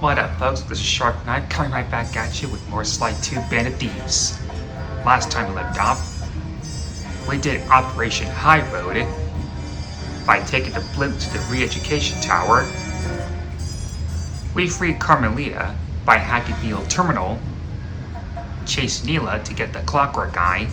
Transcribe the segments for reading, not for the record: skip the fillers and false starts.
What up, folks? This is Shark Knight coming right back at you with more Sly 2 Bandit Thieves. Last time we left off, we did Operation High Road by taking the blimp to the re-education tower. We freed Carmelita by hacking the old terminal, chased Neela to get the Clockwerk guy,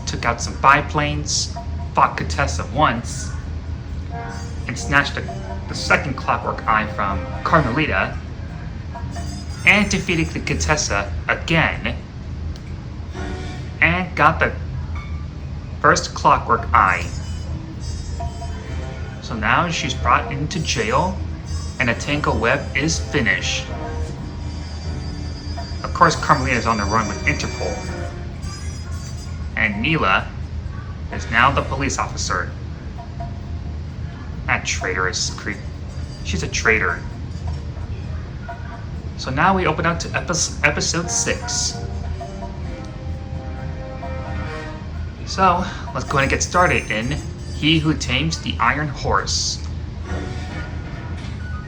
took out some biplanes, fought Contessa once, and snatched the second Clockwerk eye from Carmelita, and defeated the Contessa again, and got the first Clockwerk eye. So now she's brought into jail, and the Tangle Web is finished. Of course, Carmelita is on the run with Interpol, and Neela is now the police officer. That traitorous creep. She's a traitor. So now we open up to episode 6. So let's go ahead and get started in He Who Tames the Iron Horse,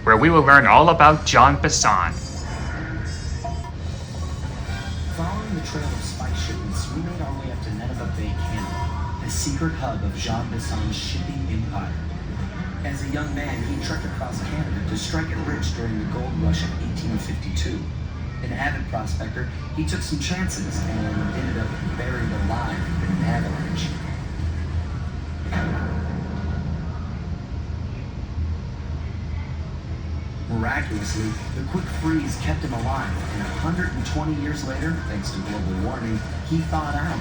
where we will learn all about Jean Bison. Following the trail of spice shipments, we made our way up to Nineveh Bay, Canada, the secret hub of Jean Bison's shipping empire. As a young man, he trekked across Canada to strike it rich during the gold rush of 1852. An avid prospector, he took some chances and ended up buried alive in an avalanche. Miraculously, the quick freeze kept him alive, and 120 years later, thanks to global warming, he thawed out.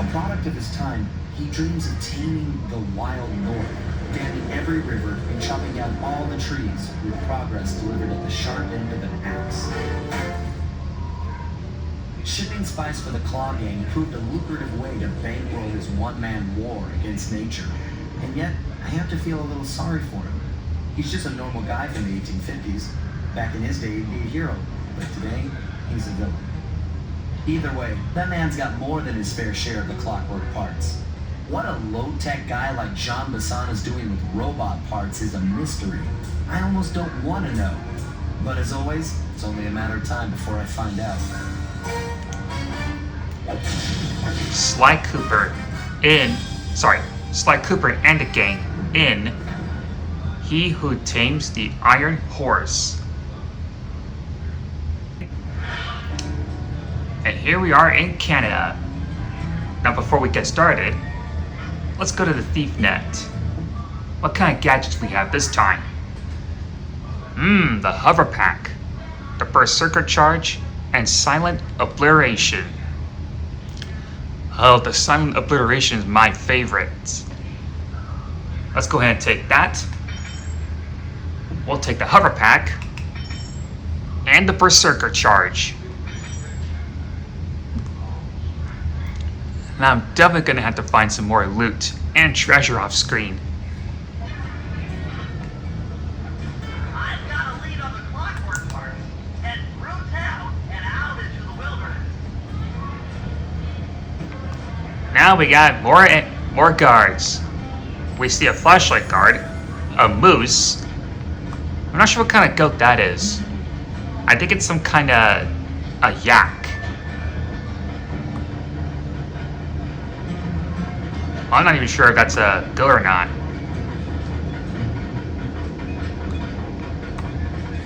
A product of his time, he dreams of taming the wild north, damming every river and chopping down all the trees, with progress delivered at the sharp end of an axe. Shipping spice for the Claw Gang proved a lucrative way to bankroll his one-man war against nature. And yet, I have to feel a little sorry for him. He's just a normal guy from the 1850s. Back in his day, he'd be a hero, but today, he's a villain. Either way, that man's got more than his fair share of the Clockwerk parts. What a low-tech guy like Jean Bison is doing with robot parts is a mystery. I almost don't want to know. But as always, it's only a matter of time before I find out. Sly Cooper and the gang in He Who Tames the Iron Horse. And here we are in Canada. Now before we get started, let's go to the thief net. What kind of gadgets we have this time? The hover pack, the berserker charge, and silent obliteration. Oh, the silent obliteration is my favorite. Let's go ahead and take that. We'll take the hover pack and the berserker charge. Now I'm definitely gonna have to find some more loot and treasure off screen. I've got a lead on the Clockwerk parts. Head through town and out into the wilderness. Now we got more guards. We see a flashlight guard, a moose. I'm not sure what kind of goat that is. I think it's some kind of a yak. I'm not even sure if that's a goat or not.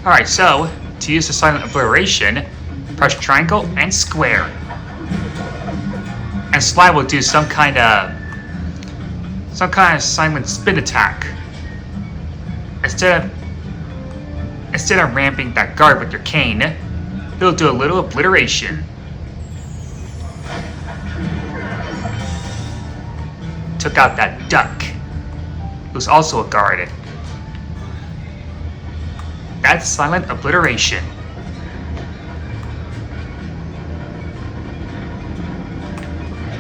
Alright, so to use the silent obliteration, press triangle and square. And Sly will do some kind of silent spin attack. Instead of ramping that guard with your cane, he'll do a little obliteration. Took out that duck, who's also a guard. That's silent obliteration.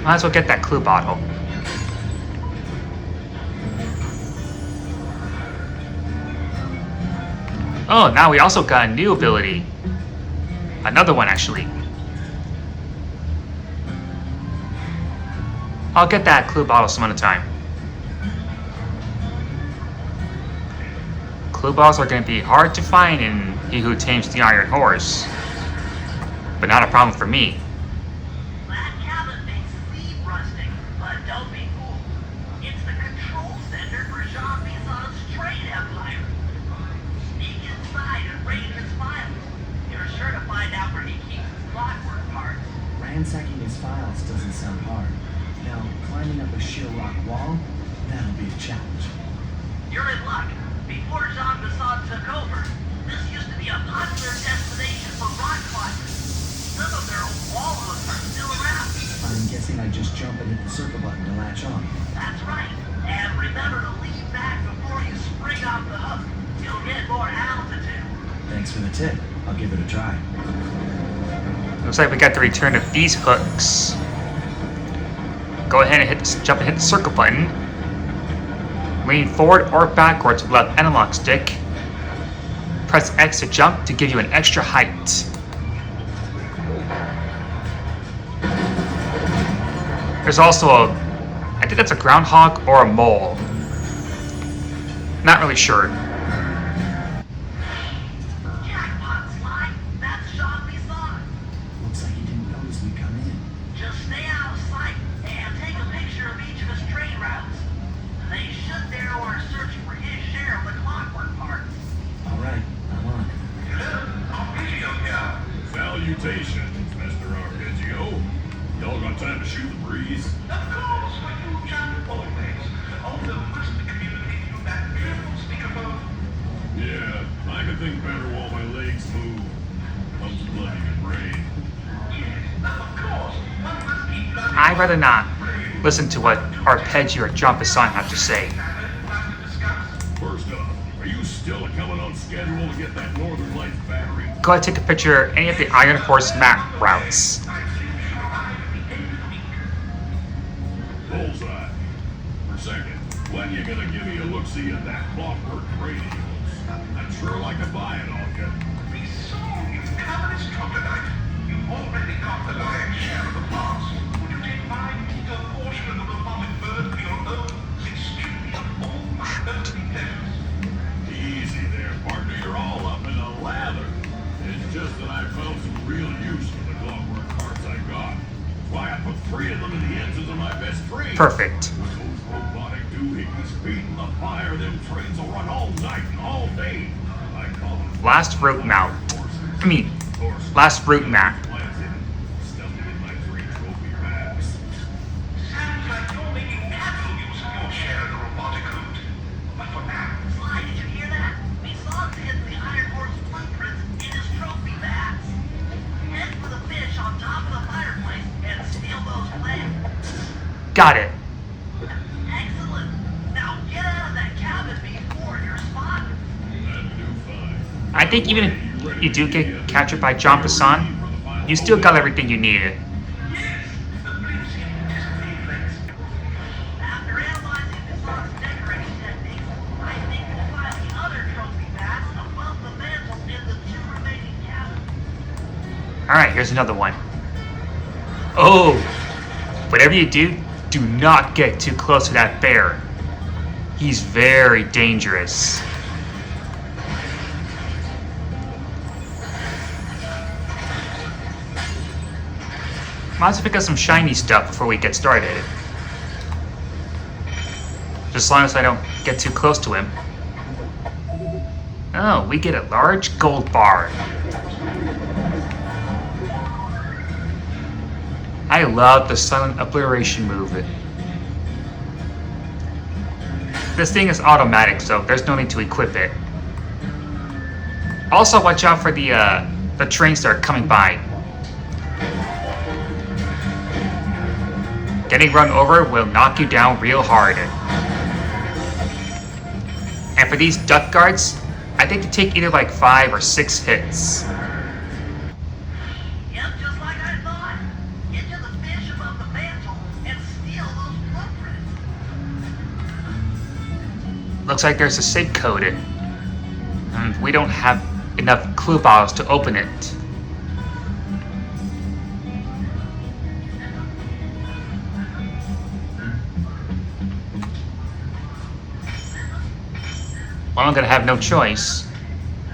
Might as well get that clue bottle. Oh, now we also got a new ability. Another one, actually. I'll get that clue bottle some other time. clue balls are going to be hard to find in He Who Tames the Iron Horse. But not a problem for me. That cabin may seem rustic, but don't be fooled. It's the control center for Jean Bison's trade empire. Sneak inside and raid his files. You're sure to find out where he keeps his clockwork parts. Ransacking his files doesn't sound hard. Now, climbing up a sheer rock wall, that'll be a challenge. You're in luck. Before Jean Bisson took over, this used to be a popular destination for rock climbers. Some of their old walls are still around. I'm guessing I just jump and hit the circle button to latch on. That's right. And remember to lean back before you spring off the hook. You'll get more altitude. Thanks for the tip. I'll give it a try. Looks like we got the return of these hooks. Go ahead and jump and hit the circle button. Lean forward or backwards with the left analog stick. Press X to jump to give you an extra height. There's also I think that's a groundhog or a mole. Not really sure. Jackpot, Sly. That's Jean Bisson. Looks like he didn't notice we come in. Just stay out of sight and take a picture of each of his trade routes. They should narrow our search for his share of the clockwork parts. All right, I'm on. Salutations, Mr. Arpeggio. Y'all got time to shoot the breeze? Of course, my new chap always. All the Western community do that beautiful speakerphone. Yeah, I can think better while my legs move. Comes bloody and brain. Yes, of course. One must keep learning. I'd rather not listen to what Arpeggio or Jean Bisson have to say. First up, are you still coming on schedule to get that Northern Lights battery? Go ahead and take a picture of any of the Iron Horse map routes. Bullseye. For second, when you gonna give me a look-see at that Clockwerk radios? I'd sure like to buy it off you. Be soon, you communist troglodyte. You've already got the lion's share of the parts. Would you take my meager portion of the robotic bird for your own? It's strictly of all my earthly pleasures. Easy there, partner. You're all up in the lather. It's just that I found some real use for the Clockwerk parts I got. Why, I put 3 of them in the engines of my best train. Perfect. With those robotic doohickeys beating the fire, them trains will run all night and all day. I call them Last route mount. Last route map. Stuffed it in my 3 trophy bags. Sounds like you're making ample use of your share of the robotic hoot. But for now, Sly, did you hear that? Bison's hid the Iron Horse blueprints in his trophy bags. Head for the fish on top of the fireplace and steal those plans. Got it. Excellent. Now get out of that cabin before you're spotted. That'd do fine. I think even if you do get captured by Jean Bisson, you still got everything you needed. Yes, the blimps can anticipate things. After analyzing Bison's decorating techniques, I think we'll find the other trophy bats above the mantle in the 2 remaining cabins. Alright, here's another one. Oh! Whatever you do, do not get too close to that bear. He's very dangerous. Might as well pick up some shiny stuff before we get started. Just as long as I don't get too close to him. Oh, we get a large gold bar. I love the silent obliteration move. This thing is automatic, so there's no need to equip it. Also, watch out for the trains that are coming by. Getting run over will knock you down real hard. And for these duck guards, I think they take either like 5 or 6 hits. Yep, just like I thought. Get to the fish above the mantle and steal those blueprints. Looks like there's a safe code. And we don't have enough clue bottles to open it. Well, I'm gonna have no choice.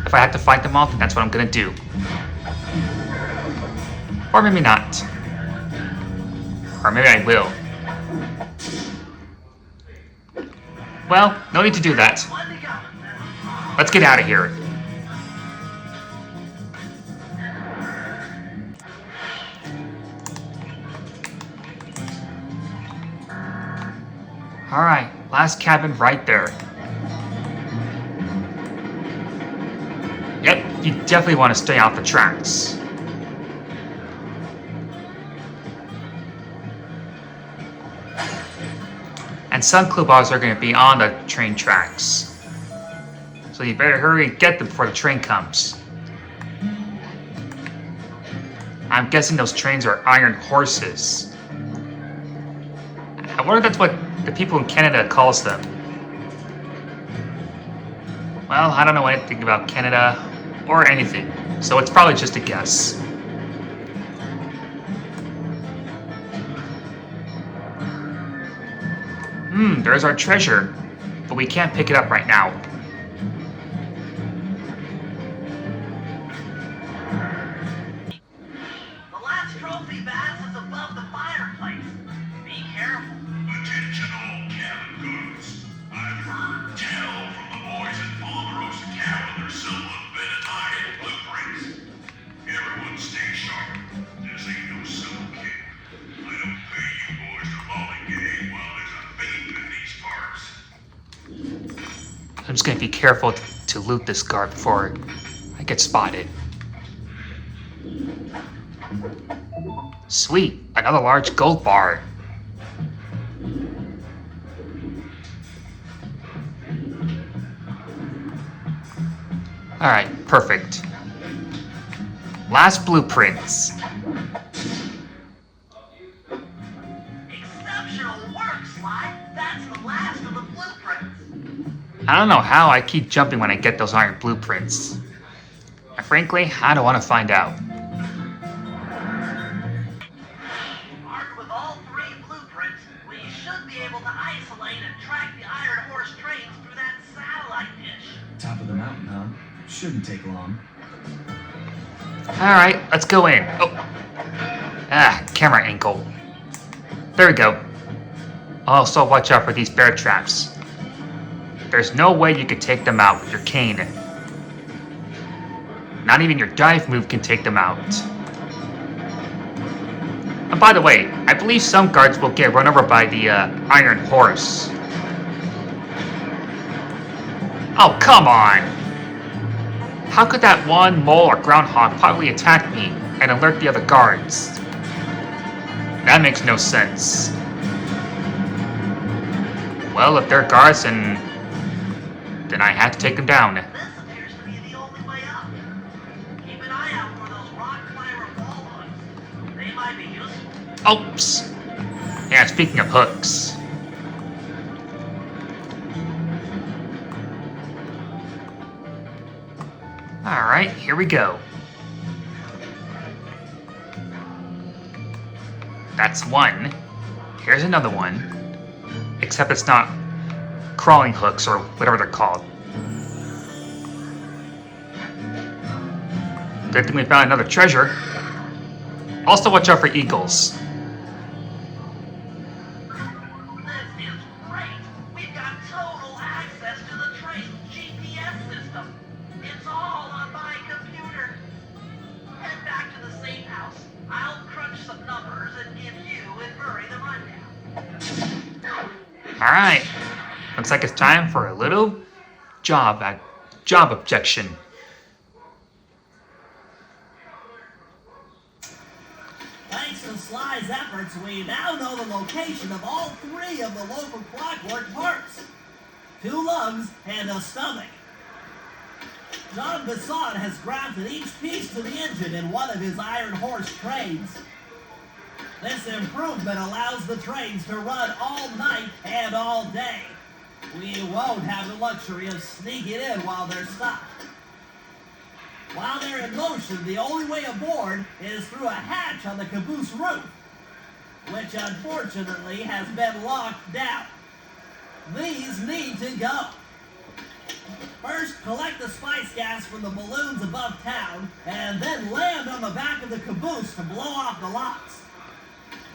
If I have to fight them all, then that's what I'm gonna do. Or maybe not. Or maybe I will. Well, no need to do that. Let's get out of here. Alright, last cabin right there. Yep, you definitely want to stay off the tracks. And some clue bars are going to be on the train tracks. So you better hurry and get them before the train comes. I'm guessing those trains are iron horses. I wonder if that's what the people in Canada calls them. Well, I don't know anything about Canada or anything, so it's probably just a guess. There's our treasure, but we can't pick it up right now. The last trophy vase is above the fireplace. Be careful. Attention all cabin goers. I've heard tell from the boys at Ponderosa Cabin there's some unvetted iron blueprints. Everyone stay sharp. This ain't no summer camp. I don't pay you boys to lollygag while there's a thief in these parts. I'm just gonna be careful to loot this guard before I get spotted. Sweet, another large gold bar. Alright, perfect. Last blueprints. Exceptional work, Sly. That's the last of the blueprints. I don't know how I keep jumping when I get those iron blueprints. And frankly, I don't want to find out. Armed with all three blueprints, we should be able to isolate and track the Iron Horse trains through that satellite dish. Top of the mountain, huh? Shouldn't take long. Alright, let's go in. Oh. Camera angle. There we go. Also, watch out for these bear traps. There's no way you could take them out with your cane. Not even your dive move can take them out. And by the way, I believe some guards will get run over by the Iron Horse. Oh, come on! How could that one mole or groundhog possibly attack me and alert the other guards? That makes no sense. Well, if they're guards, then I have to take them down. This appears to be the only way up. Keep an eye out for those rock climber wall hooks. They might be useful. Oops. Yeah, speaking of hooks. Alright, here we go. That's one. Here's another one. Except it's not crawling hooks or whatever they're called. Good thing we found another treasure. Also watch out for eagles. This is great. We've got total access to the train GPS system. It's all on my computer. Head back to the safe house. I'll crunch some numbers and give you and Murray the rundown. Alright. Looks like it's time for a little job objection. Thanks to Sly's efforts, we now know the location of all three of the local Clockwerk parts. 2 lungs and a stomach. John Besson has grafted each piece to the engine in one of his Iron Horse trains. This improvement allows the trains to run all night and all day. We won't have the luxury of sneaking in while they're stopped. While they're in motion, the only way aboard is through a hatch on the caboose roof, which unfortunately has been locked down. These need to go. First, collect the spice gas from the balloons above town, and then land on the back of the caboose to blow off the locks.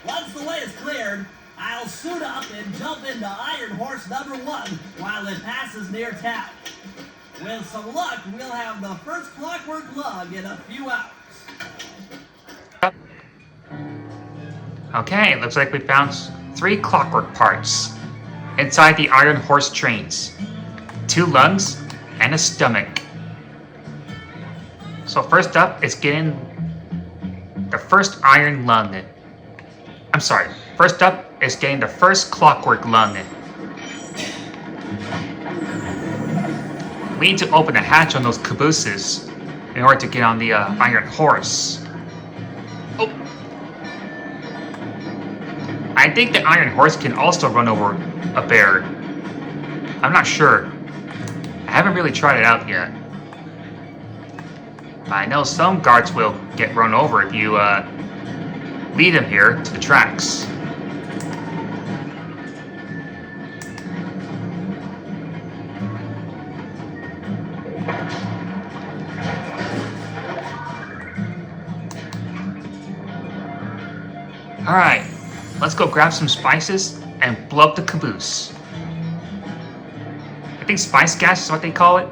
Once the way is cleared, I'll suit up and jump into Iron Horse number 1 while it passes near town. With some luck, we'll have the first Clockwerk lug in a few hours. Okay, it looks like we found 3 Clockwerk parts inside the Iron Horse trains. 2 lungs and a stomach. So first up is getting the first iron lung. I'm sorry, first up is getting the first Clockwerk lung. We need to open a hatch on those cabooses in order to get on the Iron Horse. Oh! I think the Iron Horse can also run over a bear. I'm not sure. I haven't really tried it out yet. But I know some guards will get run over if you lead them here to the tracks. Alright, let's go grab some spices and blow up the caboose. I think spice gas is what they call it.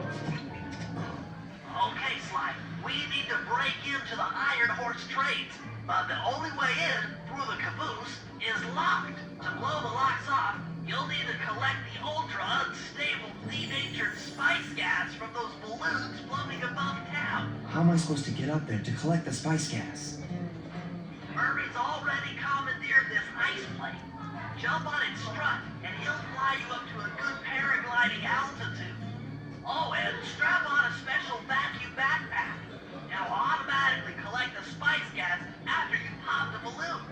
Okay, Slide, we need to break into the Iron Horse trains, but the only way in through the caboose is locked. To blow the locks off, you'll need to collect the ultra-unstable, denatured spice gas from those balloons floating above town. How am I supposed to get up there to collect the spice gas? Murray's already commandeered this ice plane. Jump on its strut, and he'll fly you up to a good paragliding altitude. Oh, and strap on a special vacuum backpack. It'll automatically collect the spice gas after you pop the balloon.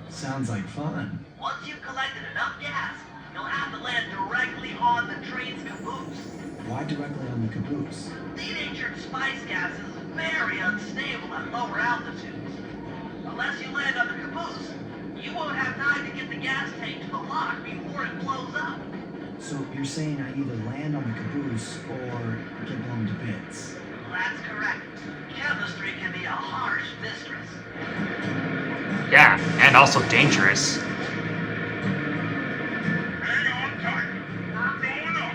Sounds like fun. Once you've collected enough gas, you'll have to land directly on the train's caboose. Why directly on the caboose? Denatured spice gas is very unstable at lower altitudes. Unless you land on the caboose, you won't have time to get the gas tank to the lock before it blows up. So you're saying I either land on the caboose or get blown to bits? That's correct. Chemistry can be a harsh mistress. Yeah, and also dangerous. Hang on tight. We're going up.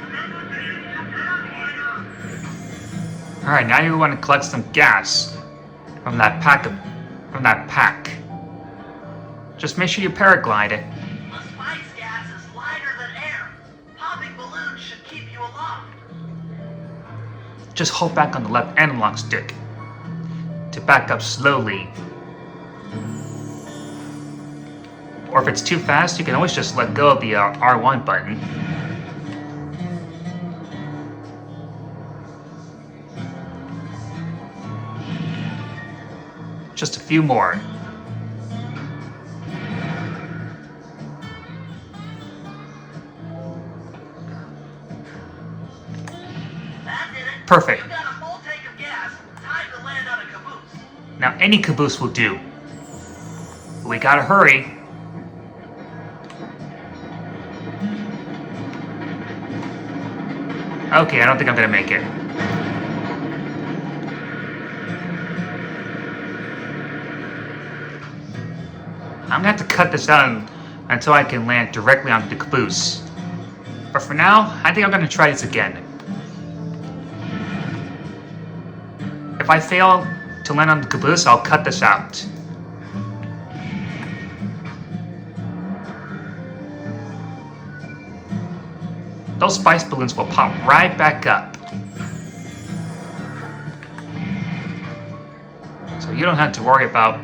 Remember to use your paraglider. Alright, now you want to collect some gas from that pack. Just make sure you paraglide it. The spice gas is lighter than air. Popping balloons should keep you aloft. Just hold back on the left analog stick to back up slowly. Or if it's too fast, you can always just let go of the R1 button. Just a few more. That did it. Perfect. You got a full tank of gas. Time to land on a caboose. Now any caboose will do. But we gotta hurry. Okay, I don't think I'm gonna make it. I'm gonna have to cut this out until I can land directly onto the caboose. But for now, I think I'm gonna try this again. If I fail to land on the caboose, I'll cut this out. Those spice balloons will pop right back up. So you don't have to worry about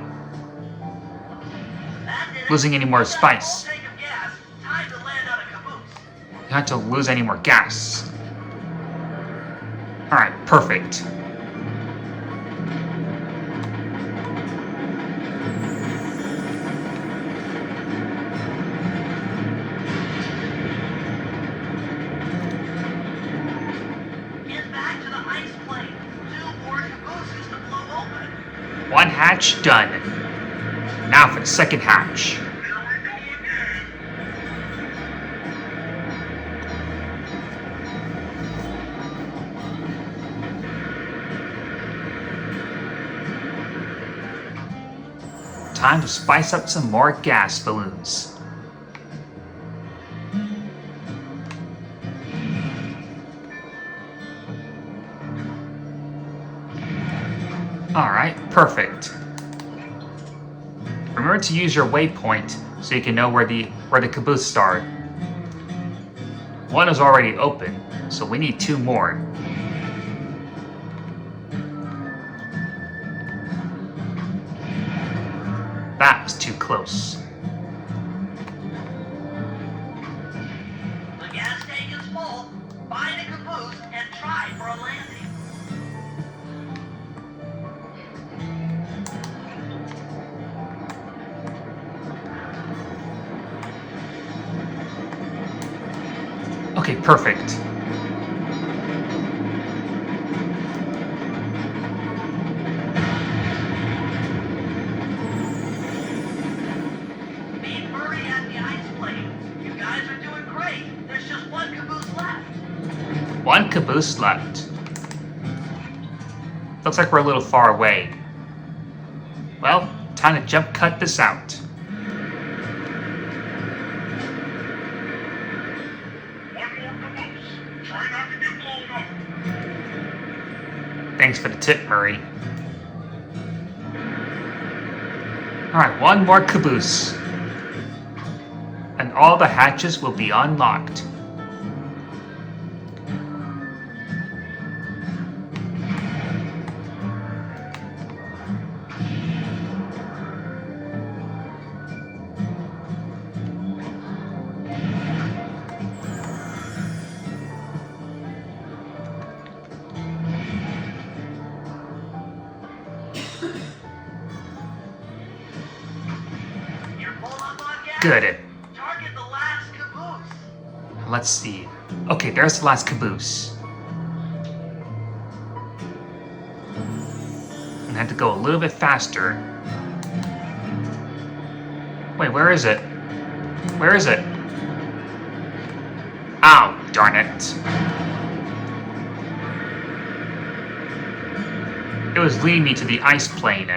That did it. losing any more You got a spice. full tank of gas. Time to land on a caboose. You don't have to lose any more gas. Alright, perfect. Get back to the ice plane. 2 more cabooses to blow open. One hatch done. Now for the second hatch. Time to spice up some more gas balloons. Alright, perfect. Remember to use your waypoint so you can know where the caboose start. One is already open, so we need 2 more. That was too close. The gas tank is full. Find a caboose and try for a landing. Okay, perfect. Meet Murray at the ice plane. You guys are doing great. There's just one caboose left. 1 caboose left. Looks like we're a little far away. Well, time to jump cut this out. One more caboose. Try not to get blown up. Thanks for the tip, Murray. Alright, 1 more caboose. And all the hatches will be unlocked. You're full up on gas. Good. Target the last caboose. Let's see. Okay, there's the last caboose. I have to go a little bit faster. Wait, where is it? Where is it? Ow, darn it. It was leading me to the ice plane.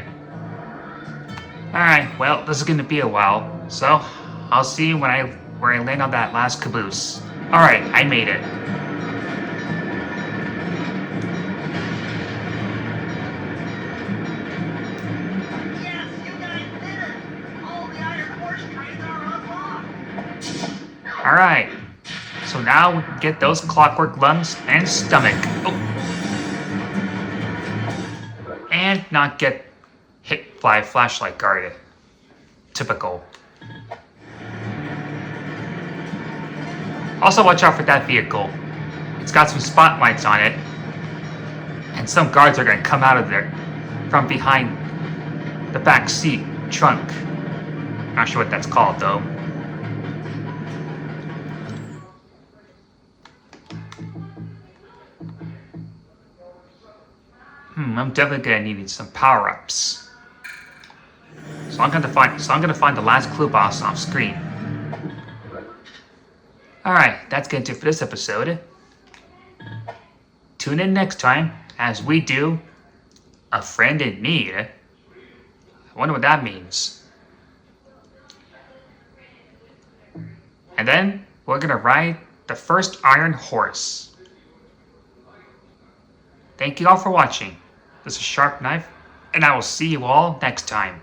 Alright, well, this is gonna be a while, so I'll see you when I land on that last caboose. Alright, I made it. Yes, you guys did it. All the iron horse trains are unlocked. Alright, so now we can get those clockwork lungs and stomach. Oh. And not get hit by a flashlight guard. Typical. Also watch out for that vehicle. It's got some spotlights on it. And some guards are going to come out of there from behind the back seat trunk. Not sure what that's called though. I'm definitely gonna need some power-ups. So I'm gonna find the last clue box off screen. Alright, that's gonna do it for this episode. Tune in next time as we do A Friend in Need. I wonder what that means. And then we're gonna ride the first iron horse. Thank you all for watching. This is Sharp Knife, and I will see you all next time.